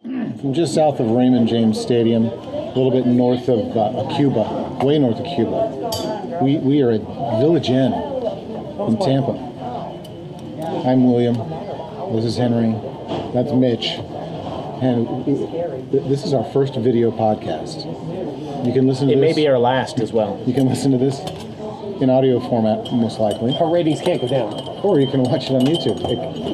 From just south of Raymond James Stadium, a little bit north of Cuba, way north of Cuba. We are at Village Inn in Tampa. I'm William. This is Henry. That's Mitch. And this is our first video podcast. You can listen to this. It may be our last as well. You can listen to this in audio format, most likely. Our ratings can't go down. Or you can watch it on YouTube.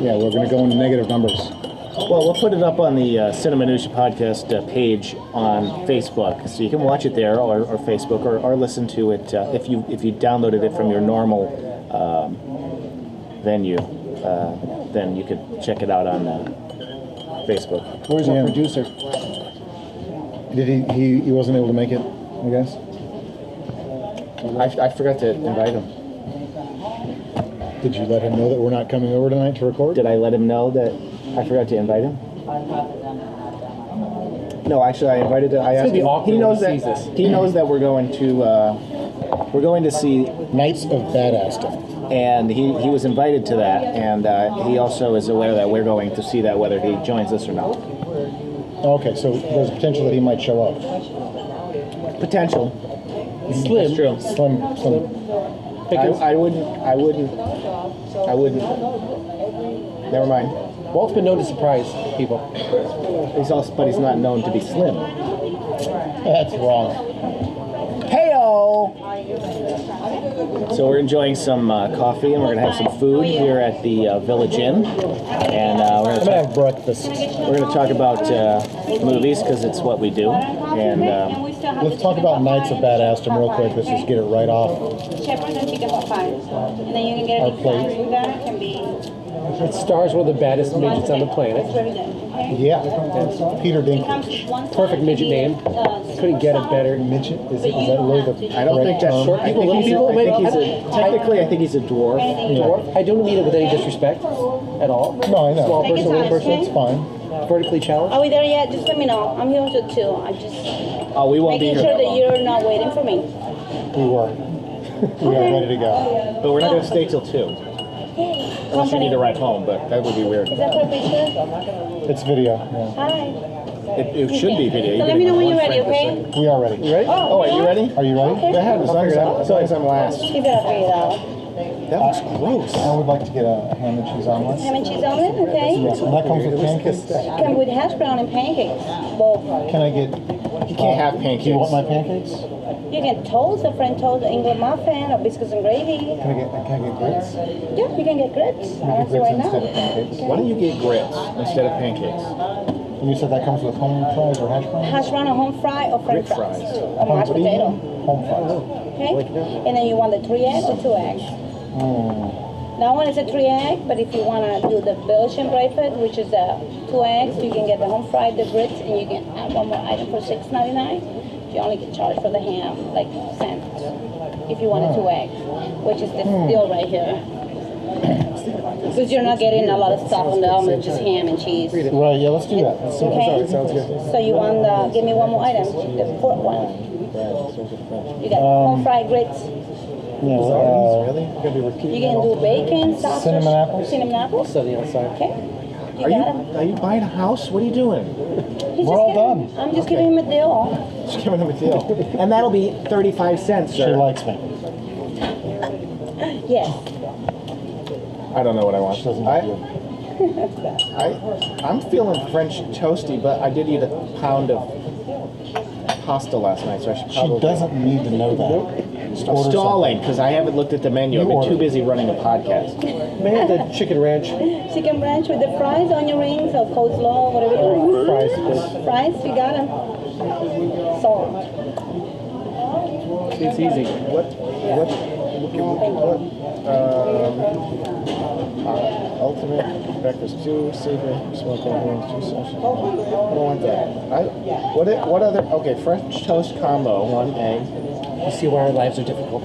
Yeah, we're going to go into negative numbers. Well, we'll put it up on the Cineminutiae podcast page on Facebook, so you can watch it there, or Facebook, or listen to it if you downloaded it from your normal venue. Then you could check it out on Facebook. Where's our producer? Did he wasn't able to make it, I guess? I forgot to invite him. Did you let him know that we're not coming over tonight to record? Did I let him know that I forgot to invite him? No, actually, I invited him. I asked him. He knows that. He knows that we're going to see Knights of Badassdom. And he was invited to that, and he also is aware that we're going to see that, whether he joins us or not. Okay, so there's potential that he might show up. Potential. Slim. That's true. Slim. I wouldn't. Never mind. Walt's been known to surprise people. But he's not known to be slim. That's wrong. Heyo! So we're enjoying some coffee, and we're gonna have some food here at the Village Inn, and I'm gonna have breakfast. we're gonna talk about movies because it's what we do. And Let's talk about Knights of Badassdom real quick. Let's just get it right off Shepherd and chicken for $5. And then you can get our a plate. with that. It can be It stars one of the baddest midgets on the planet. very good. Okay? Yeah, Peter It comes Dinklage. with one Perfect midget name. Couldn't get it better. Midget? Is that really the I don't think that's term? short people. Technically, I think he's a dwarf. Dwarf. I don't mean it with any disrespect at all. No, I know. Small person, little person. It's fine. Vertically challenged. Are we there yet? Just let me know. I'm here until 2. I'm just Oh, we won't be making here sure that that long. you're not waiting for me. We were. We are ready to go. But we're not going to stay till 2. Unless you need to ride home, but that would be weird. Is that for a picture? It's video. Yeah. Hi. It should be video. So let me know when you're ready, okay? We are ready. You ready? Oh, are you ready? Are you ready? Go ahead, as long as I'm last. Keep it up for you though. That looks gross. I would like to get a ham and cheese omelet. Ham and cheese omelet, okay? Yes, and that comes with pancakes. Come with hash brown and pancakes. Both. Can I get... You can't have pancakes. Do you want my pancakes? You can toast a French toast, England muffin, or biscuits and gravy. Can I get grits? Yeah, you can get grits. Can I I'll get say grits right now. instead of pancakes? Why don't you get grits instead of pancakes? And you said that comes with home fries or hash browns? Hash brown, a home fry, or French Grit fries. fries. Or mashed potato. Home fries. Okay? And then you want the 3 eggs or 2 eggs? That one is a 3 egg, but if you want to do the Belgian breakfast, which is 2 eggs, you can get the home fried, the grits, and you can add one more item for $6.99. You only get charged for the ham, like cents, if you wanted 2 eggs, which is this deal right here. Because you're not getting a lot of stuff on the omelet, just ham and cheese. Right, yeah, let's do that. Okay? Sounds good. So you want give me one more item, the 4th one. You got home fried grits. Yeah, Really? You're going to be repeating You can do bacon, sausage, Cinnamon apples? cinnamon apples. So the outside. Okay. Are you buying a house? What are you doing? We're all done. I'm just giving him a deal. Just giving him a deal. And that'll be 35 cents, She sir. likes me. Yes. I don't know what I want. She doesn't like you. I'm feeling French toasty, but I did eat a pound of pasta last night, so I should She probably... doesn't need to know that. Just I'm order stalling because I haven't looked at the menu. I've been order. too busy running a podcast. May I have the chicken ranch Chicken ranch with the fries, onion rings, or coleslaw, whatever you want. fries, please. Fries, you got them. Salt. It's easy. Ultimate breakfast 2, savory, smoked onions, 2 sausages. I don't want that. What other? Okay, French toast combo, 1 egg. You see why our lives are difficult.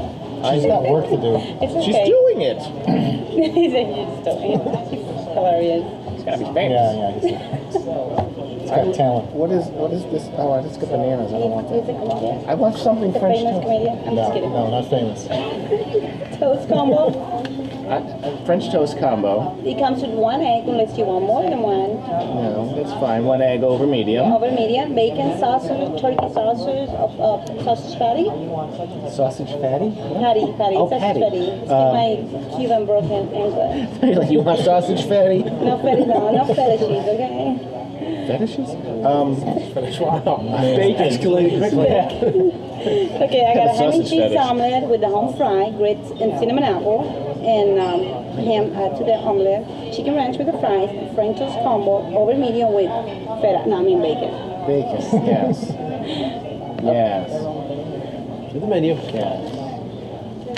She's got work to do. It's okay. She's doing it. He's like, you're just doing it. Hilarious. It's gotta be famous. Yeah, it's got talent. What is this? Oh, I just got bananas. I don't want He's that. a comedian. I want something The French famous toast. comedian. I'm just kidding. No, not famous. Toast combo. French toast combo. It comes with 1 egg unless you want more than 1. No, That's fine. 1 egg over medium. Over medium, bacon, sausage, turkey sausage, sausage patty. Sausage fatty? Patty, Oh, sausage patty. patty. Excuse my Cuban broken English. Like, you want sausage fatty? No fatty, no fetishes, okay? Fetishes? Bacon. Escalated quickly. Okay, I got a ham and Sausage cheese fetish. omelet with the home fry, grits, and cinnamon apple, and ham to the omelet, chicken ranch with the fries, French toast combo, over medium with feta, no, I mean bacon. Bacon, yes. Yes. To the menu. Yes.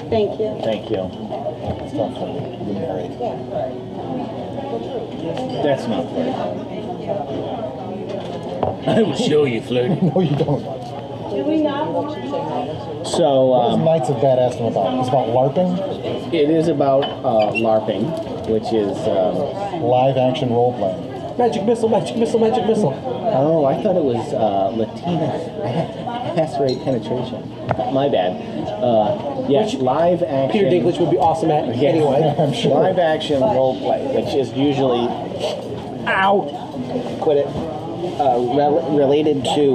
Thank you. Thank you. Stuff for the married. That's not fair. I will show you, Flirty. No, you don't. Do we not? So, What is Knights of Badassdom about? It's about LARPing, it is about LARPing, which is, live action role playing. Magic missile, magic missile, magic missile. oh, I thought it was Latina pass rate penetration. My bad. Yes, live action. Peter Dinklage would be awesome at Yeah. anyway. I'm sure. Live action role play, which is usually, quit it, related to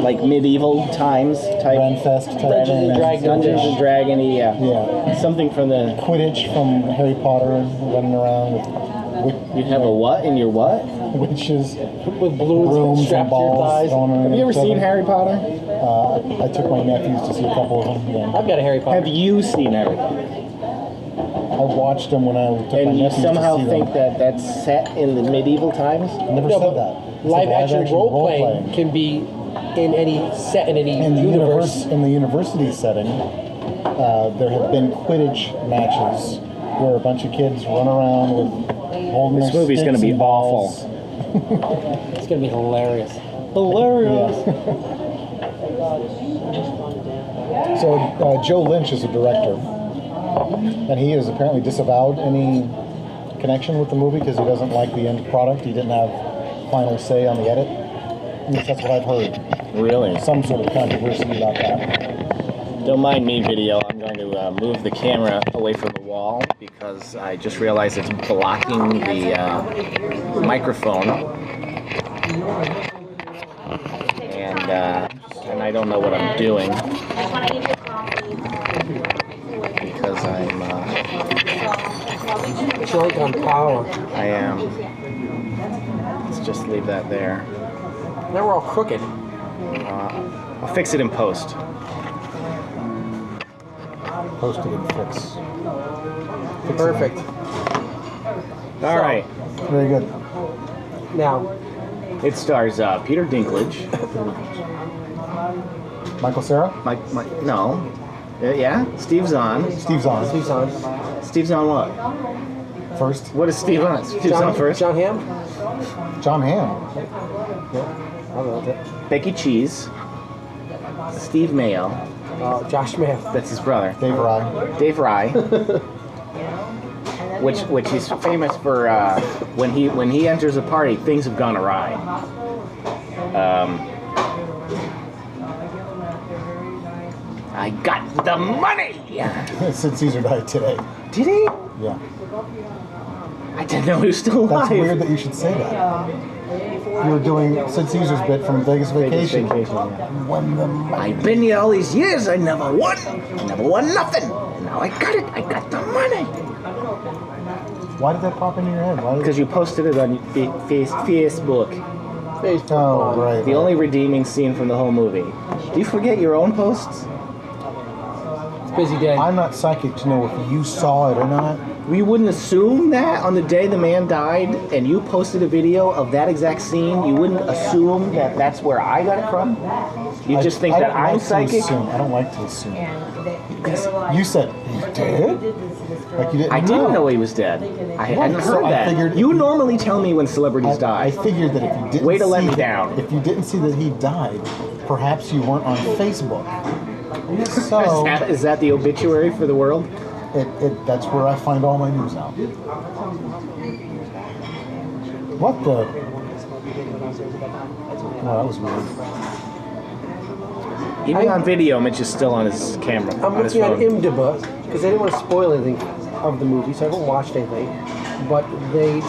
like medieval times type. Renfest type Dungeons and thing. Dragons. Dungeons and Dragons-y, yeah. Yeah. Something from the. Quidditch from Harry Potter running around with You have a what in your what? witches, With balloons brooms, strapped and to your balls. thighs. Thrown around Have you ever each other. seen Harry Potter? I took my nephews to see a couple of them. Yeah. I've got a Harry Potter. Have you seen Harry Potter? I watched them when I took my And you nephews somehow to see think them. that that's set in the medieval times? I never No, said but that. I said live action role playing can be in any set in any In the universe. in the university setting, there have been Quidditch matches where a bunch of kids run around with holding This their movie's sticks gonna be and balls. awful. It's gonna be hilarious. Hilarious. So Joe Lynch is a director, and he has apparently disavowed any connection with the movie because he doesn't like the end product. He didn't have final say on the edit. At least that's what I've heard. Really? Some sort of controversy about that. Don't mind me, video. I'm going to move the camera away from the wall because I just realized it's blocking the microphone. And I don't know what I'm doing because I'm Drunk on power. I am. Let's just leave that there. Now we're all crooked. I'll fix it in post. Posted and fix. Perfect. All right. Very good. Now, It stars Peter Dinklage. Michael Cera? No. Yeah? Steve's on. Steve's on. Steve's on. Steve's on what? First. What is Steve on? Steve's on first. John Hamm? John Hamm. I don't know that. Becky Cheese. Steve Mayo. Josh Mayer. That's his brother. Dave Rye. Dave Rye. which he's famous for when he enters a party, things have gone awry. I got the money. Sid Caesar died today. Did he? Yeah. I didn't know he was still alive. That's weird that you should say that. You were doing Sid Caesar's bit from Vegas Vacation. When the money. I've been here all these years. I never won. I never won nothing. Now I got it. I got the money. Why did that pop into your head? Why did Because you posted it on Facebook. Oh, right. The only redeeming scene from the whole movie. Do you forget your own posts? It's busy day. I'm not psychic to know if you saw it or not. We wouldn't assume that on the day the man died and you posted a video of that exact scene, you wouldn't assume that that's where I got it from? You just think that I'm psychic? I don't like to assume. You said, he's dead? Like you didn't I didn't know he was dead. I hadn't So heard I that. figured- You normally tell me when celebrities die. I figured that if you didn't Way to let see me down. If you didn't see that he died, perhaps you weren't on Facebook. So Is that the obituary for the world? that's where I find all my news out. What the? Oh, that was weird. Even on video, Mitch is still on his camera. I'm on his looking on phone. IMDb because I didn't want to spoil anything of the movie, so I haven't watched anything. but they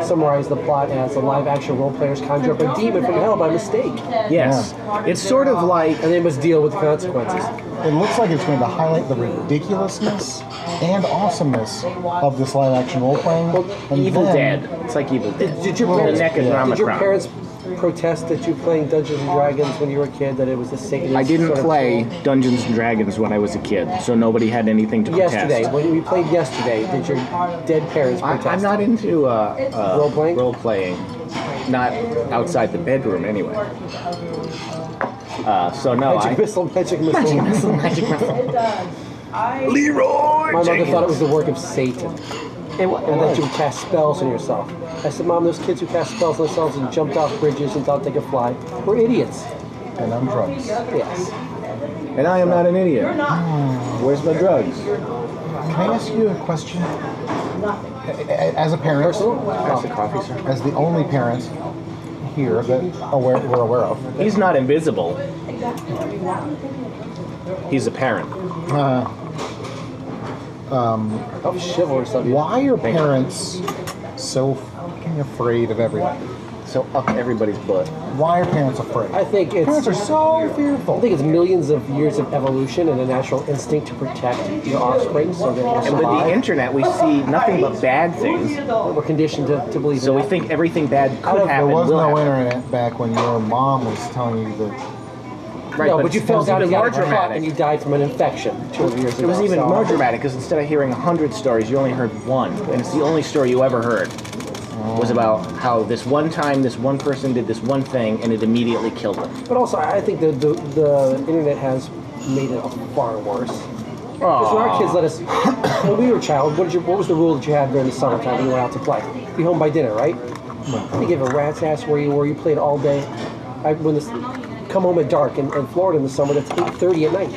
summarize the plot as the live-action role players conjure up a demon from hell by mistake, Yes. It's sort of like and they must deal with the consequences. It looks like it's going to highlight the ridiculousness and awesomeness of this live-action role-playing. And Evil then- Dead. It's like Evil Dead. Did your The parents, Necronomicon. did your parents protest that you playing Dungeons and Dragons when you were a kid? That it was the Satanist? I didn't sort of play tool? Dungeons and Dragons when I was a kid, so nobody had anything to protest. Yesterday, when we played yesterday, did your dead parents protest? I'm not into Role-playing? Role-playing. Not outside the bedroom, anyway. So no, Magic missile. Magic missile. Leroy. My mother thought it was the work of Satan, and that you would cast spells on yourself. I said, Mom, those kids who cast spells on themselves and jumped off bridges and thought they could fly were idiots. And I'm drugs. Yes. And I am not an idiot. Where's my drugs? Can I ask you a question? As a parent, Pass the coffee, sir. as the only parent here that we're aware of, He's not invisible. He's a parent. How chivalrous of you. why are parents so fucking afraid of everything? So up everybody's butt. Why are parents afraid? I think it's. Parents are so fearful. I think it's millions of years of evolution and a natural instinct to protect your offspring so that And they'll with the survive. internet, we see nothing but bad things. We're conditioned to believe So in we that. think everything bad could There happen, was will no happen. internet back when your mom was telling you that. Right, No, but you fell it was down even and more got caught dramatic. and you died from an infection 200 years ago. It was even so- more dramatic because instead of hearing 100 stories, you only heard one. And it's the only story you ever heard. Was about how this one time, this one person did this one thing and it immediately killed them. But also, I think the internet has made it far worse. Because when our kids let us, when we were a child, what was the rule that you had during the summertime when you went out to play? Be home by dinner, right? You give a rat's ass where you were. You played all day. Come home at dark in Florida in the summer. That's 8:30 at night.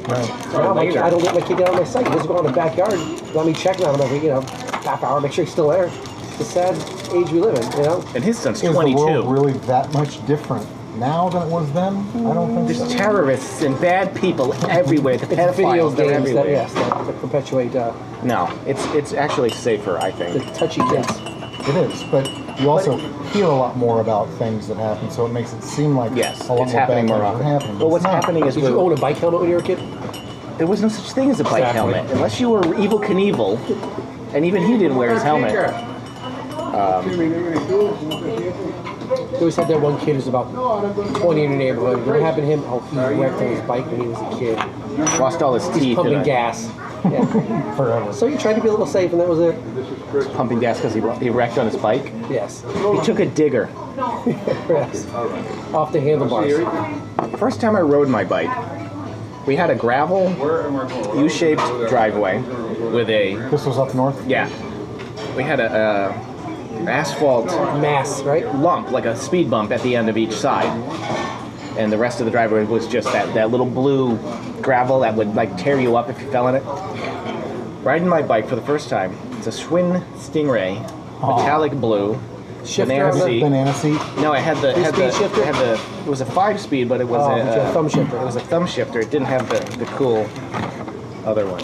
Right. Now I don't let my kid get out of my sight. He doesn't go out in the backyard. Let me checking on him every half hour, make sure he's still there. It's a sad age we live in, And his son's Is the 22. world really that much different now than it was then? I don't think There's so. terrorists and bad people everywhere. The It's video pedophiles, they're games everywhere. that perpetuate No, it's actually safer, I the think. touchy kids. It is, but you also hear a lot more about things that happen, so it makes it seem like Yes, a lot it's more happening bad more things often. are happening. Well, It's what's not. happening is Did you own a bike helmet when you were a kid? there was no such thing as a bike Exactly. helmet. Unless you were Evil Knievel, and even he didn't wear his helmet. You always had that one kid who's about 20 in your neighborhood. What happened to him? Oh, he wrecked on his bike when he was a kid. Lost all his teeth. Pumping in it. gas. Yeah. Forever. So you tried to be a little safe, and that was it. Pumping gas because he wrecked on his bike. Yes. He took a digger. Yes. Off the handlebars. First time I rode my bike, we had a gravel U-shaped driveway with a This was up north? yeah. We had a asphalt Mass, right? lump, like a speed bump at the end of each side. And the rest of the driveway was just that little blue gravel that would like tear you up if you fell in it. Riding my bike for the first time, it's a Schwinn Stingray, metallic blue, Shifter banana on the- seat. Banana seat? No, it had the Three-speed shifter? it was a 5-speed, but it was Oh, but you had a thumb shifter. It was a thumb shifter. It didn't have the cool other one.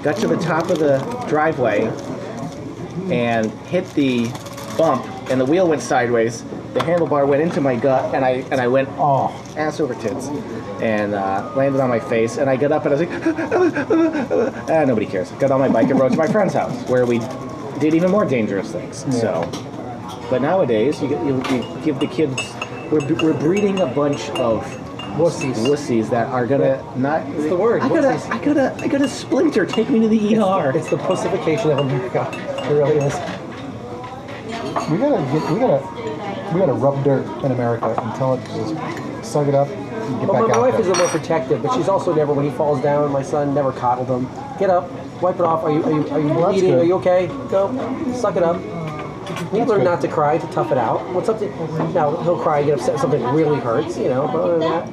Got to the top of the driveway and hit the bump, and the wheel went sideways. The handlebar went into my gut, and I went ass over tits, and landed on my face. And I got up, and I was like, nobody cares. Got on my bike and rode to my friend's house, where we did even more dangerous things. Yeah. So, but nowadays, you give the kids. We're breeding a bunch of wussies that are gonna not. It's the word, I got a splinter. Take me to the ER. It's the pussification of America. It really is. We gotta rub dirt in America and tell it to just suck it up and get Well, back my out wife there. is a little more protective, but she's also never, when he falls down, my son never coddled him. Get up, wipe it off. Are you Well, that's bleeding? good. Are you okay? Go, suck it up. You learn good. not to cry, to tough it out. When something, now he'll cry and get upset if something really hurts, but other than that,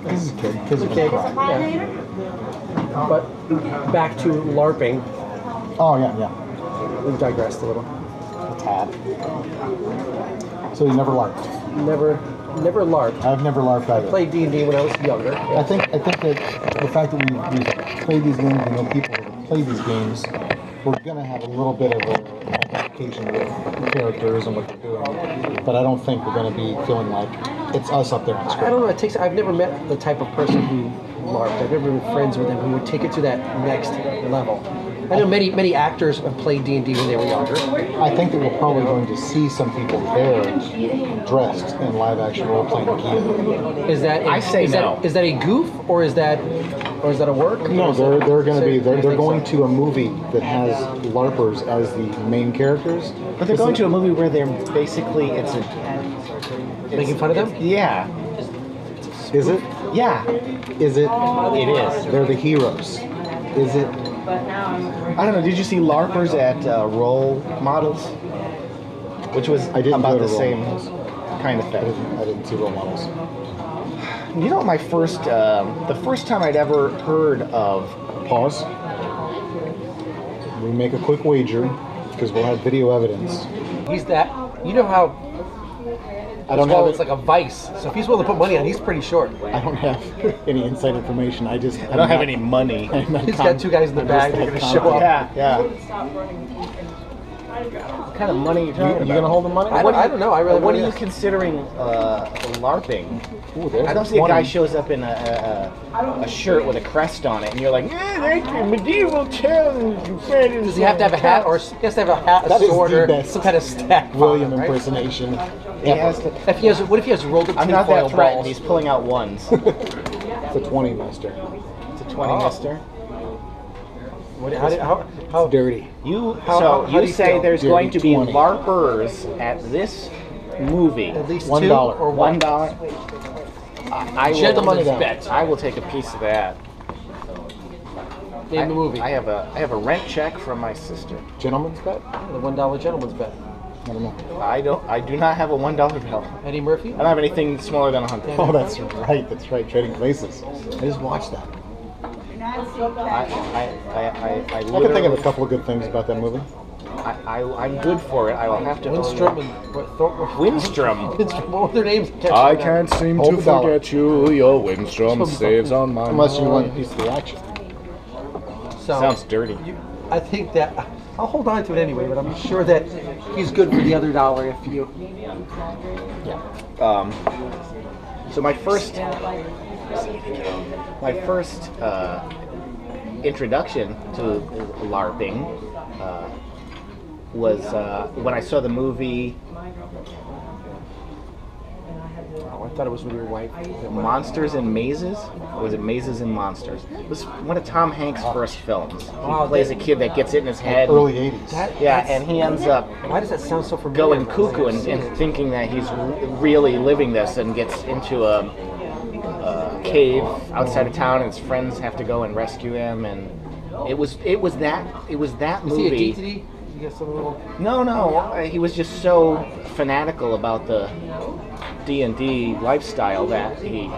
This is a kid. Kids are okay. gonna cry. Yeah. But back to LARPing, Oh, yeah. we've digressed a little. A tad. So you never LARPed? Never LARPed. I've never LARPed either. Played D&D when I was younger. I think that the fact that we play these games, we know people that play these games, we're going to have a little bit of a identification with the characters and what they're doing, but I don't think we're going to be feeling like it's us up there on screen. I don't know. I've never met the type of person who LARPed. I've never been friends with them who would take it to that next level. I know many actors have played D&D when they were younger. I think that we're probably going to see some people there dressed in live-action role-playing gear. Is that I say no. Is that a goof or is that a work? No, they're going to be they're going to a movie that has LARPers as the main characters. But they're going to a movie where they're basically Making fun of them? Yeah. Is it? Yeah. Is it? It is. They're the heroes. Is it? I don't know. Did you see LARPers at Role Models? Which was I didn't about go to the Role same Models. kind of I thing. didn't see role models. You know, the first time I'd ever heard of. Pause. We make a quick wager because we'll have video evidence. He's that. You know how I don't have it's like a vice. So if he's willing to put money on, he's pretty short. I don't have any inside information. I don't have any money. He's got two guys in the bag. They're going to show up. Yeah. What kind of money are you talking about? You gonna hold the money? I don't know. I really. What are you considering LARPing? Ooh, there's I don't see a guy shows up in a shirt with a crest on it, and you're like, yeah, that's a medieval town. Does he have to have a hat, or he has to have a hat, That a is sword, the or best some kind of staff? William right? impersonation. He has to, What if he has rolled up I'm not tinfoil that threatened. balls? He's pulling out ones. It's a 20, mister. It's a 20 mister. How Dirty. how do you say feel? there's Dirty going to be 20. LARPers at this movie? At least $1 two or one? $1. I will Gentleman's down. bet. I will take a piece of that. Name the movie. I have a rent check from my sister. Gentleman's bet? The $1 gentleman's bet. I don't know. I do not have a $1 bill. Eddie Murphy. I don't have anything smaller than 100. Oh, that's right. That's right. Trading Places. I just watched that. I I can think of a couple of good things about that movie. I'm good for it. I will have to. Lindstrom and Windstrom. What were their names? I can't seem Hold to the dollar. forget you. Your Windstrom saves on my Unless you mind. want a piece of the action. So, Sounds dirty. I think that I'll hold on to it anyway, but I'm sure that he's good for the other dollar if you. So my first introduction to LARPing was when I saw the movie Oh, I thought it was with your wife. Monsters and Mazes. Or was it Mazes and Monsters? It was one of Tom Hanks' first films. Wow, He plays a kid that gets it in his head. Early 80s. That's- And he ends up Why does that sound so familiar? going cuckoo and thinking that he's really living this, and gets into a cave outside of town, and his friends have to go and rescue him. And it was that Is he a movie. DTD? You got some little. No, he was just so fanatical about the D&D lifestyle that he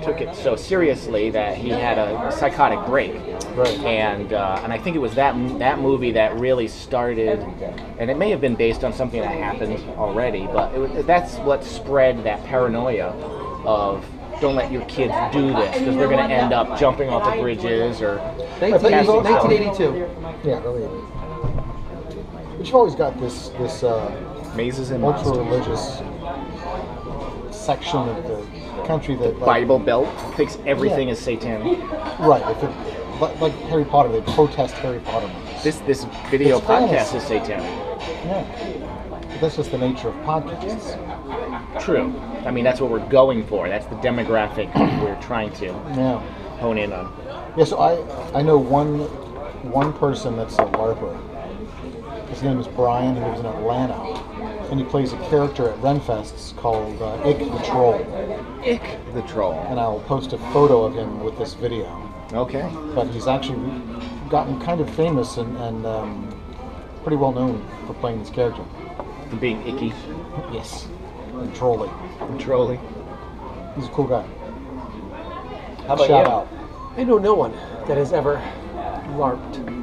took it so seriously that he had a psychotic break. Right. And I think it was that movie that really started, and it may have been based on something that happened already, but that's what spread that paranoia of don't let your kids do this because they're going to end up jumping off the bridges or 1982. Yeah, early 80s. But you've always got this Mazes and ultra Monsters. religious section of the country that Bible Belt thinks everything is satanic. Right. If it, like Harry Potter, they protest Harry Potter movies. This video It's podcast fantasy. is satanic. Yeah. But that's just the nature of podcasts. True. I mean, that's what we're going for. That's the demographic we're trying to Yeah. hone in on. Yeah. So I know one person that's a LARPer. His name is Brian. He lives in Atlanta, and he plays a character at Renfests called Ick the Troll. Ick the Troll. And I'll post a photo of him with this video. Okay. But he's actually gotten kind of famous and pretty well known for playing this character. Being icky. Yes. And trolly. And trolling. He's a cool guy. How about Shout you? out. I know no one that has ever LARPed.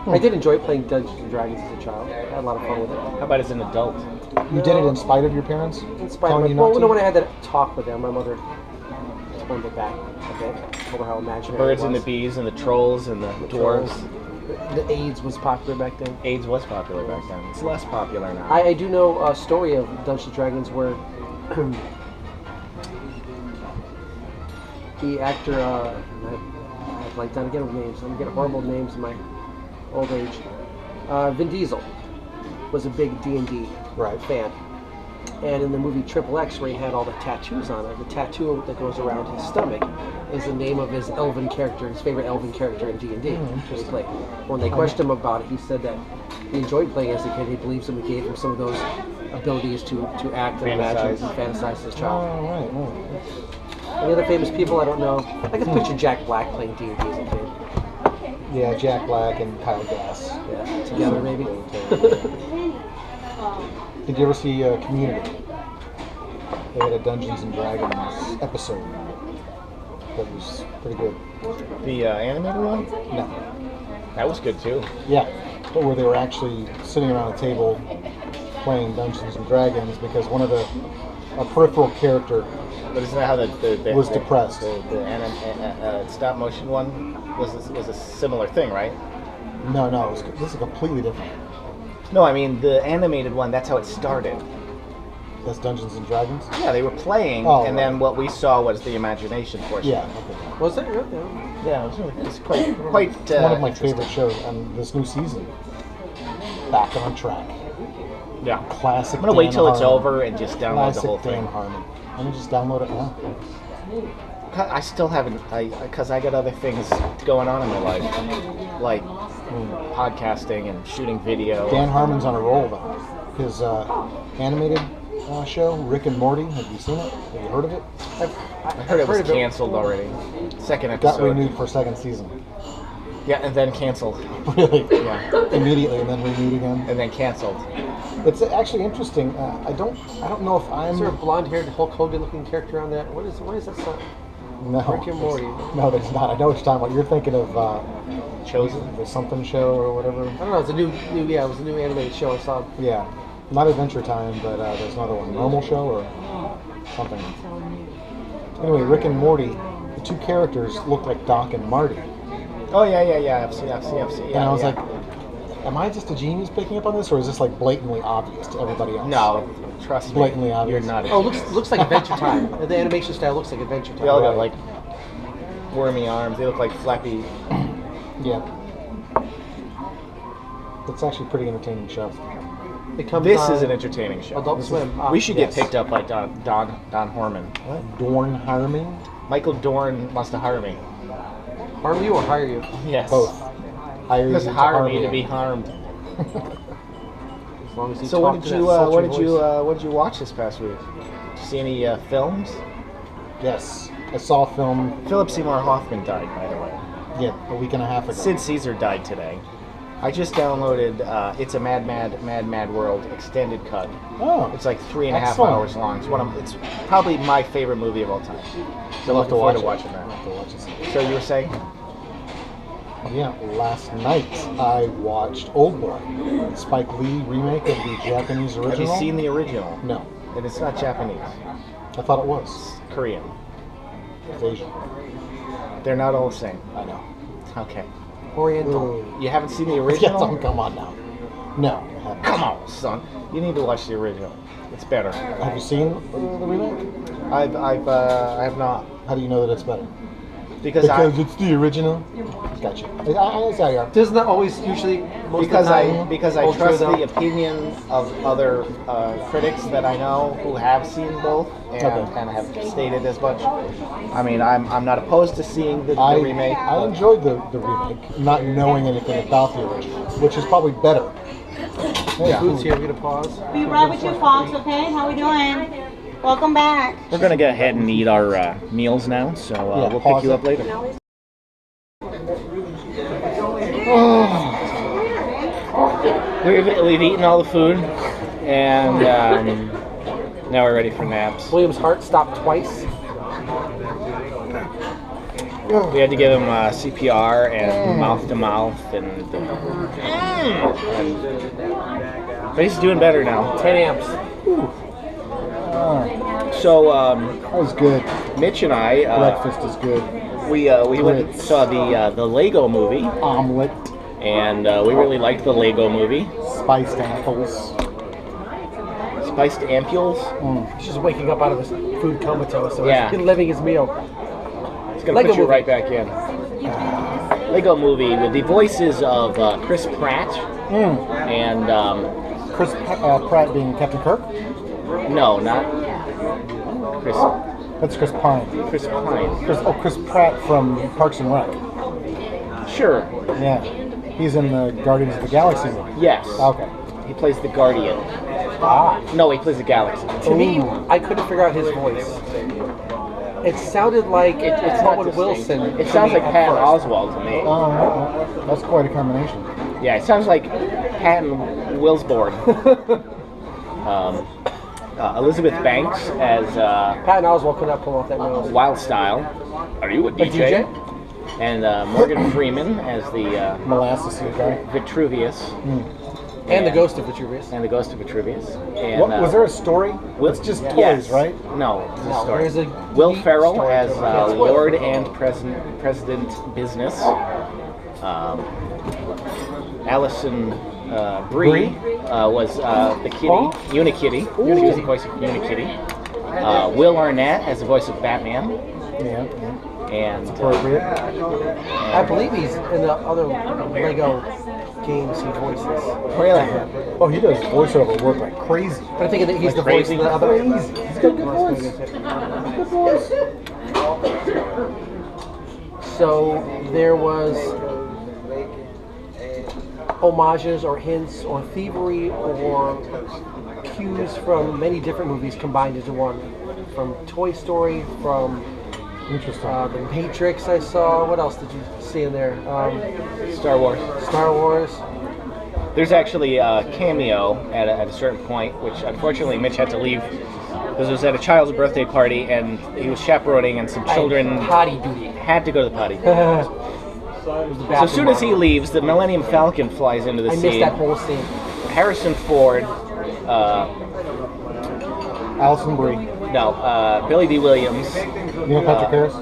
I did enjoy playing Dungeons and Dragons as a child. I had a lot of fun with it. How about as an adult? You did it in spite of your parents? In spite Telling of you well, not to? when I had that talk with them, my mother toned it back a bit. Told her how imaginary Birds it and the was. bees and the trolls and the dwarves. The AIDS was popular back then. AIDS was popular back then. It's less popular now. I do know a story of Dungeons & Dragons where the actor, I blanked on again with names. I'm getting horrible names in my old age. Vin Diesel was a big D&D fan. And in the movie Triple X, where he had all the tattoos on it, the tattoo that goes around his stomach is the name of his elven character, his favorite elven character in D&D. He played. When they questioned him about it, he said that he enjoyed playing as a kid. He believes somebody gave him some of those abilities to act and imagine and fantasize as a child. Right. Any other famous people? I don't know. I can picture Jack Black playing D&D as a kid. Yeah, Jack Black and Kyle Gass. Yeah, together maybe. Did you ever see Community? They had a Dungeons and Dragons episode that was pretty good. The animated one? No. That was good too. Yeah, but where they were actually sitting around a table playing Dungeons and Dragons because one of a peripheral character But isn't that how the was depressed. The stop motion one was a similar thing, right? No, this is completely different. No, I mean the animated one. That's how it started. That's Dungeons and Dragons? Yeah, they were playing, and then what we saw was the imagination portion. Yeah, okay. Was it really? Yeah, it's quite It's one of my favorite shows on this new season. Back on track. Yeah. Classic. I'm gonna wait Dan till it's Harmon. over and just download the whole Classic Dan thing. Harmon. Let me just download it now. I still haven't, because I got other things going on in my life, like podcasting and shooting video. Dan Harmon's on a roll though. His animated show, Rick and Morty. Have you seen it? Have you heard of it? I heard it was canceled already. Second episode. Got renewed for a second season. Yeah, and then canceled. Really? Yeah. Immediately, and then renewed again. And then canceled. It's actually interesting. I don't know if I'm. Is there a blonde-haired Hulk Hogan-looking character on that? What is that song? No. Rick and Morty. No, there's not. I know what you're talking about. You're thinking of Chosen? the something show or whatever. I don't know. It's a new yeah. It was a new animated show I saw. Yeah, not Adventure Time, but there's another one, Normal Show or something. Anyway, Rick and Morty, the two characters look like Doc and Marty. Oh yeah. I've seen. And I was like, am I just a genius picking up on this, or is this like blatantly obvious to everybody else? No, trust me. Blatantly obvious. You're not. Oh, looks like Adventure Time. The animation style looks like Adventure Time. They all got like wormy arms. They look like flappy. Yeah. It's actually a pretty entertaining show. It comes This on is an entertaining show. Adult Swim. We should Yes. get picked up by Don Horman. What? Dorn Harmon? Michael Dorn wants to hire me. Harm you or hire you? Yes. Both. Hire Just you to hire harm me you. to be harmed. As long as you So talk what to did that you sultry voice. what did you watch this past week? Did you see any films? Yes. I saw a film, Philip Seymour Hoffman died, by the way. a week and a half ago. Sid Caesar died today. I just downloaded It's a Mad World extended cut. Oh. It's like 3.5 Excellent. hours long. It's probably my favorite movie of all time. So I'll looking forward to it. watching I'll that. have to watch it. So you were saying? Yeah, last night I watched Old Boy, Spike Lee remake of the Japanese original. Have you seen the original? No, And it's not Japanese. I thought it was. It's Korean. It's Asian. They're not all the same. I know. Okay. Oriental. You haven't seen the Yeah, original? don't come on now. No, I haven't. Come on, son. You need to watch the original. It's better. Have you seen the remake? I have not. How do you know that it's better? Because it's the original. Gotcha. I see how you are. Doesn't that always usually most of the time because I hold trust true, though? the opinion of other critics that I know who have seen both and have stated as much. I mean, I'm not opposed to seeing the remake. I enjoyed the remake, not knowing anything about the original, which is probably better. Yeah. Food's here. We're gonna pause. Be right with you, folks, okay? How we doing? Welcome back. We're gonna go ahead and eat our meals now, so Yeah, we'll pause pick you it. up later. We've eaten all the food, and now we're ready for naps. William's heart stopped twice. We had to give him CPR and mouth to mouth, but he's doing better now. 10 amps. So That was good. Mitch and I, Breakfast is good. we went and saw the Lego movie, Omelet. And we really liked the Lego movie. Spiced apples. Spiced ampules. He's just waking up out of his food comatose, so Yeah. he's living his meal. It's gonna Lego put you movie. right back in. Lego movie with the voices of Chris Pratt and Chris Pratt being Captain Kirk? no, not Chris. That's Chris Pine. Chris Pine. Chris Pratt from Parks and Rec. Sure. Yeah. He's in the Guardians of the Galaxy movie. Yes. Okay. He plays the Guardian. Ah. No, he plays the Galaxy. To me, I couldn't figure out his voice. It sounded like It's not Owen distinct. Wilson. It to sounds me like at Patton first. Oswalt to me. That's quite a combination. Yeah, it sounds like Patton Wilsborn. Elizabeth Banks as Patton Oswalt could not pull off that nose. Wild Style. Are you a DJ? And Morgan Freeman as the Molasses guy. Vitruvius. And the Ghost of Vitruvius. And the Ghost of Vitruvius. And, What, was there a story? It's just toys, yes. right? No, it's a No, story. there's a Will deep Ferrell story as to it. Yeah, it's Will. Lord and President Business. Allison Brie was the kitty, Oh. Unikitty. She was the voice of Unikitty. Will Arnett as the voice of Batman. Yeah. And Appropriate. I believe he's in the other Lego games he voices. really, Oh, he does voiceover work like crazy. But I think that he's Like the voice crazy? of the other. He's got a good voice. Good voice. So there was homages or hints or thievery or cues from many different movies combined into one. From Toy Story, from Interesting. The Matrix I saw. What else did you see in there? Star Wars. Star Wars. There's actually a cameo at a certain point, which unfortunately Mitch had to leave because it was at a child's birthday party and he was chaperoning and some children Potty duty. had to go to the potty. It was the So as soon as he bathroom. leaves, the Millennium Falcon flies into the I missed scene. that whole scene. Harrison Ford, Alison Brie. Billy D. Williams, Neil Patrick Harris.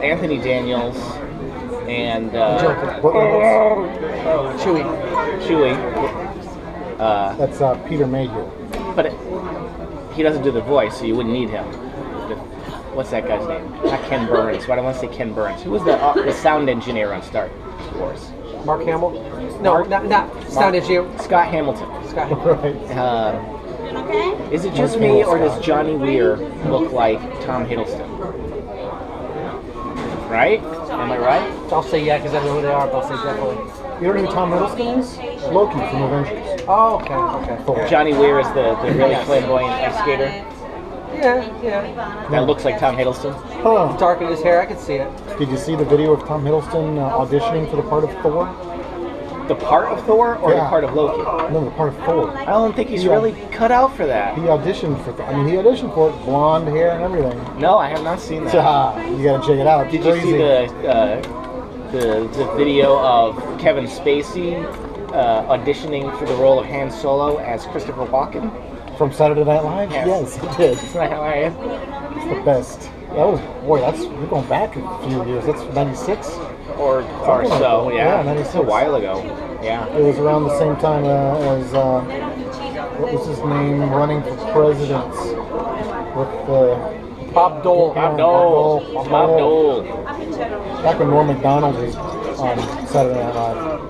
Anthony Daniels, and Joker. Burt Reynolds. Chewie. Chewie. That's Peter Mayhew. But he doesn't do the voice, so you wouldn't need him. What's that guy's name? Not Ken Burns. Why do I want to say Ken Burns? Who was the sound engineer on Star Wars? Mark Hamill? No, not sound engineer. Scott Hamilton. Scott. Right. Is it just me, or does Johnny Weir look like Tom Hiddleston? Right? Am I right? I'll say yeah because I know who they are, but I'll say definitely. You don't know who Tom Hiddleston is? Loki from Avengers. Oh, okay. Thor. Johnny Weir is the really flamboyant ice skater Yeah. that looks like Tom Hiddleston. Huh. Darkened his hair, I could see it. Did you see the video of Tom Hiddleston auditioning for the part of Thor? The part of Thor or the Yeah. part of Loki? No, the part of Thor. I don't think he's Yeah. really cut out for that. He auditioned for. He auditioned for it, blonde hair and everything. No, I have not seen that. You gotta check it out. Did Crazy. you see the video of Kevin Spacey auditioning for the role of Han Solo as Christopher Walken? From Saturday Night Live? Yes. Yes, he did. Isn't that hilarious? It's the best. That was we're going back a few years. That's 96. Or Something like so, that. yeah. Yeah, It's 96. a while ago. Yeah. It was around the same time as what was his name, running for president with Bob Dole. Bob Dole. Bob Dole. back when Norm Macdonald was on Saturday Night Live.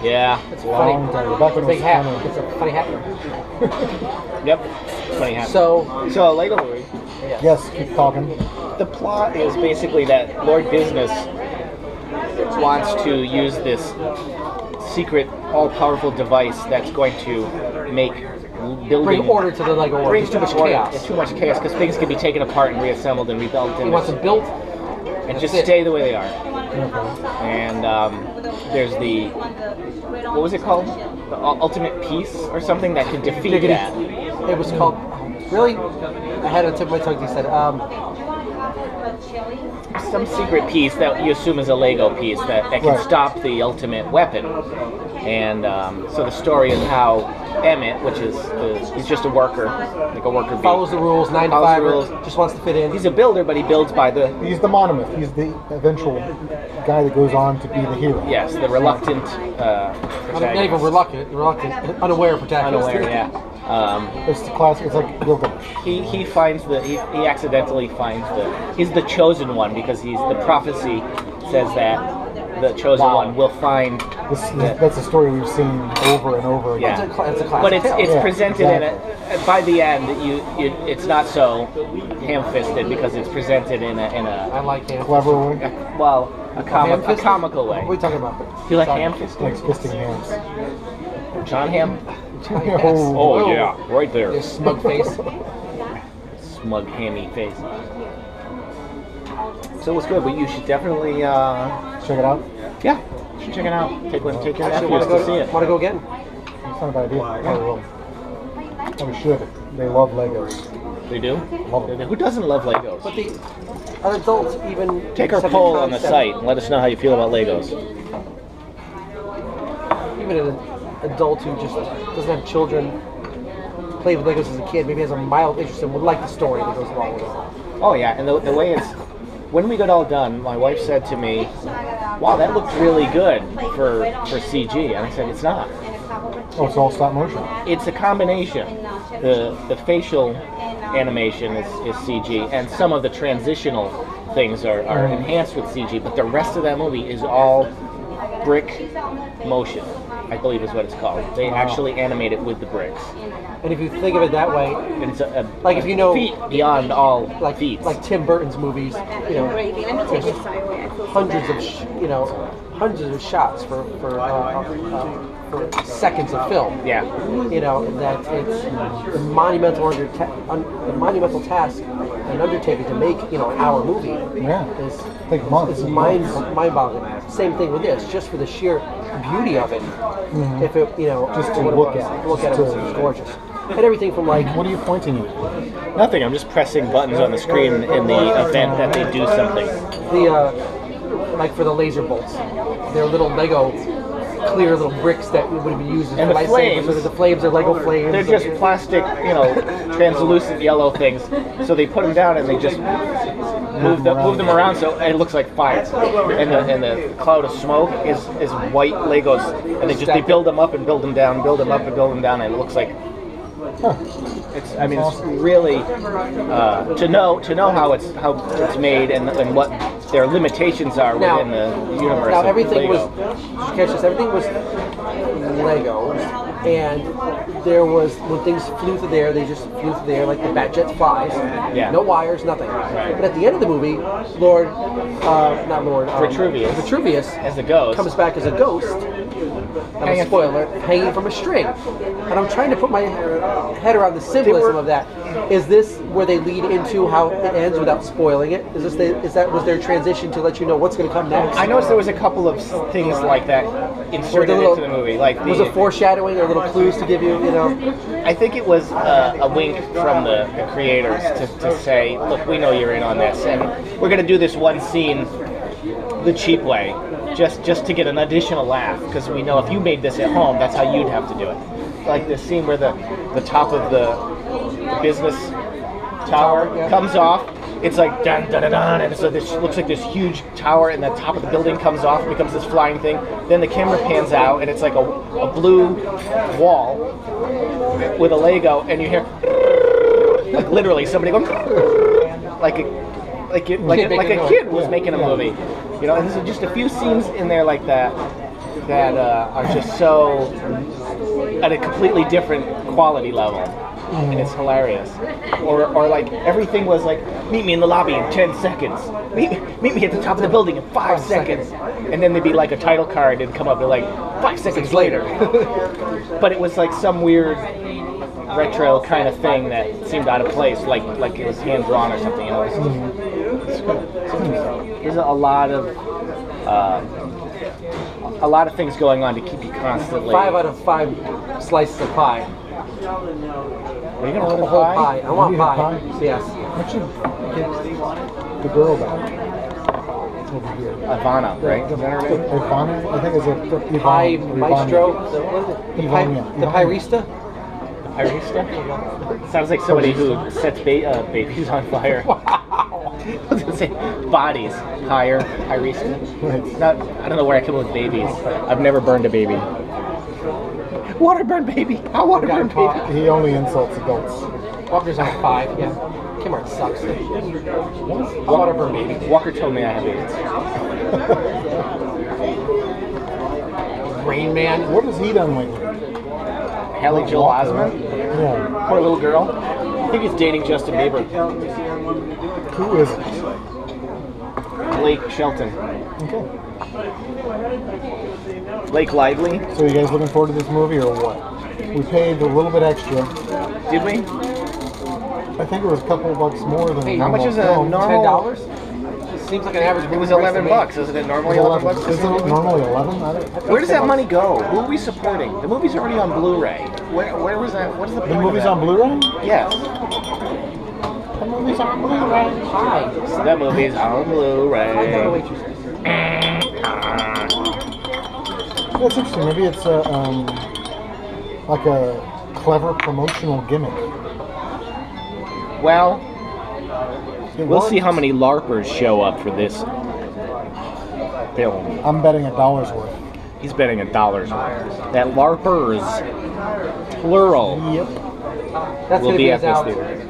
Yeah. It's Long funny. time. Back when it was Big hat. funny. It's a funny hat. Yep. Funny hat. So, So Lego movie. Yes, keep talking. The plot is basically that Lord Business wants to use this secret, all-powerful device that's going to make building bring order to the Lego world. brings There's too much order. chaos. It's too much chaos because things can be taken apart and reassembled and rebuilt He and, wants them built. and just that's it. stay the way they are. Okay. And there's the what was it called? The ultimate piece or something that can defeat Diggity. that. It was called. Really? I had it on the tip of my tongue. He said, Some secret piece that you assume is a Lego piece that can Right. stop the ultimate weapon. And so the story is how Emmett, which is he's just a worker, like a worker bee. Follows the rules, 9 to Follows 5, the rules. just wants to fit in. He's a builder, but he builds by the He's the monomyth. He's the eventual guy that goes on to be the hero. yes, the reluctant Not even protagonist. reluctant, unaware protagonist. Unaware, yeah. It's the classic. It's like Gilgamesh. He finds he accidentally finds he's the chosen one because the prophecy says that the chosen one will find That's a story we've seen over and over again. yeah. It's a classic But it's tale. presented in by the end it's not so ham-fisted because it's presented in I a like him. Clever way. a Ham-fisted? comical way. What are you talking about? Do you like Sorry. ham-fisted? Likes fisting hands. John Ham? Yes. Oh yeah, right there. Your smug face. Smug hammy face. So it was good, but you should definitely Check it out. yeah, you should check it out. Take your Actually, nephews want to see it. to go again? It's not a bad idea. I will. We should. They love Legos. They do? Love them. Who doesn't love Legos? But the adults even Take our accept poll on the concept. site and let us know how you feel about Legos. Even an adult who just doesn't have children, played with Legos as a kid, maybe has a mild interest and would like the story that goes along with it. Oh yeah, and the way it's when we got all done, my wife said to me, "Wow, that looked really good for CG," and I said, "It's not. Oh, it's all stop motion. It's a combination. The facial animation is CG, and some of the transitional things are enhanced with CG, but the rest of that movie is all brick motion, I believe is what it's called. They actually animate it with the bricks. And if you think of it that way, And it's like if you know, feat beyond all like feats. like Tim Burton's movies, you know, there's hundreds of hundreds of shots for seconds of film. Yeah. You know, that it's the monumental task and undertaking to make, you know, an hour movie Yeah. is Take months. it's mind-boggling. Same thing with this, just for the sheer beauty of it. If it, you know, Just for to what it look was, at it, to look at it, just was to- gorgeous. And everything from like What are you pointing at? Nothing. I'm just pressing buttons on the screen in the event that they do something. the like for the laser bolts, they're little Lego clear little bricks that would have been used as And the lightsabers. flames. So the flames are Lego flames. They're just plastic, you know, translucent yellow things. So they put them down and they just move them around so it looks like fire. And the cloud of smoke is white Legos, and they build them up and build them down, build them up and build them down, and it looks like. It's really to know how it's made and what their limitations are Now- within the universe. Now of everything Lego. was, catch this, everything was Lego, and there was, when things flew through the air, they just flew through the air like the Batjet flies. Yeah. No wires, nothing. Right. But at the end of the movie, Vitruvius as the ghost comes back as a ghost. I'm a spoiler, hanging from a string. And I'm trying to put my head around the symbolism of that. Is this where they lead into how it ends without spoiling it? Was their transition to let you know what's going to come next? I noticed there was a couple of things like that inserted into the movie, like was it foreshadowing or little clues to give you, you know? I think it was a wink from the creators to say, look, we know you're in on this, and we're going to do this one scene the cheap way, just to get an additional laugh, because we know if you made this at home, that's how you'd have to do it. Like the scene where the top of the business tower comes off. It's like dun dun dun dun, and so this looks like this huge tower, and the top of the building comes off, and becomes this flying thing. Then the camera pans out, and it's like a blue wall with a Lego, and you hear like literally somebody going like a kid was making a movie, you know. And there's just a few scenes in there like that are just so at a completely different quality level. And it's hilarious. Or like everything was like, meet me in the lobby in 10 seconds. Meet me at the top of the building in 5 seconds. And then there'd be like a title card and come up and like 5 seconds later. But it was like some weird retro kind of thing that seemed out of place, like it was hand drawn or something. You know, there's a lot of things going on to keep you constantly. 5 out of 5 slices of pie. Are you gonna order The whole pie? pie. I want You pie. have pie? Yes. Why don't you get the girl back? over here. Ivana, right? Is that her name? Ivana? I think it's a Pie Ivana. Maestro. What is it? The Pyrista? Irista? Sounds like somebody who sets babies on fire. I was gonna say bodies. Higher, Irista. Right. Not, I don't know where I come up with babies. I've never burned a baby. Water burn baby. I water burn baby. He only insults adults. Walker's on 5, yeah. Kmart sucks. Waterburn baby. Walker told me I have AIDS. Rain Man. What has he done lately? Haley Joel Osment. Yeah. Poor little girl. I think he's dating Justin Bieber. Who is it? Blake Shelton. Okay. Blake Lively. So you guys looking forward to this movie or what? We paid a little bit extra. Did we? I think it was a couple of bucks more than Hey, How much is a normal? normal? $10? Seems like an average. It was price to $11 me. Isn't it normally $11? Isn't it normally 11? I don't- Where does that money go? Who are we supporting? The movie's already on Blu-ray. Where was that? What is the point The of movie's that? on Blu-ray? Yes. The movie's on Blu-ray. Hi. The movie's on Hi, Blu-ray. the waitress. That's interesting. Maybe it's like a clever promotional gimmick. Well, It we'll works. see how many LARPers show up for this film. I'm betting $1 worth. He's betting $1 worth. That LARPers, plural, Yep. That's will gonna be be at his this out. theater.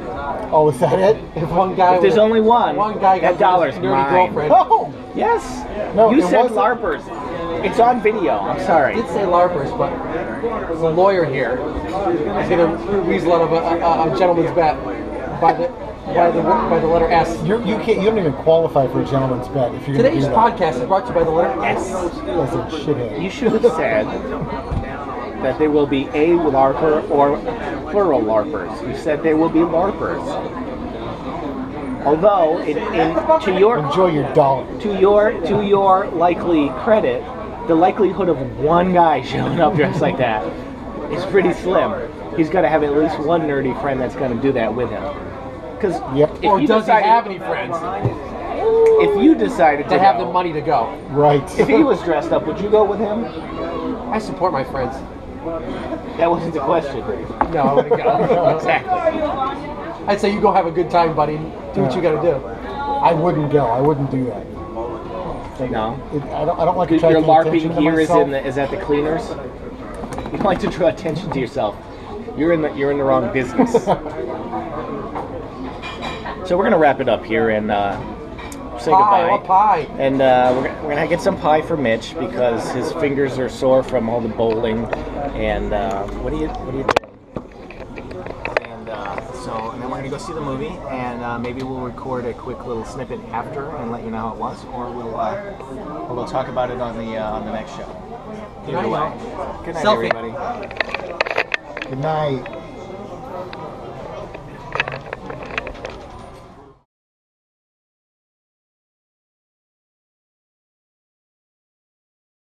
Oh, is that it? If one guy If there's with- only one, guy that got $1's nerdy mine. girlfriend. Oh! Yes. No, you it said wasn't. LARPers. It's on video. I'm sorry. I did say LARPers, but there's a lawyer here. He's gonna weasel out of a gentleman's bet by the letter S. You don't even qualify for a gentleman's bet if you're Today's gonna do that. podcast is brought to you by the letter S. As a shithead. You should have said that there will be a LARPer or plural LARPers. You said there will be LARPers. Although, to your likely credit, the likelihood of one guy showing up dressed like that is pretty slim. He's got to have at least one nerdy friend that's going to do that with him. Because Yep. Or does he have any friends if you decided to that have go, the money to go? Right. if he was dressed up, would you go with him? I support my friends. That wasn't the question. No, I wouldn't go. Exactly. I'd say you go have a good time, buddy. Do what you got to do. I wouldn't go. I wouldn't do that. No. I don't like Your attracting LARPing attention to gear myself. is at the cleaners. You like to draw attention to yourself. You're in the wrong business. So we're gonna wrap it up here and say goodbye. What pie? And we're gonna get some pie for Mitch because his fingers are sore from all the bowling. And what are you doing? And and then we're gonna go see the movie, and maybe we'll record a quick little snippet after and let you know how it was, or we'll talk about it on the next show. Either way. Good night, Selfie. everybody. Good night.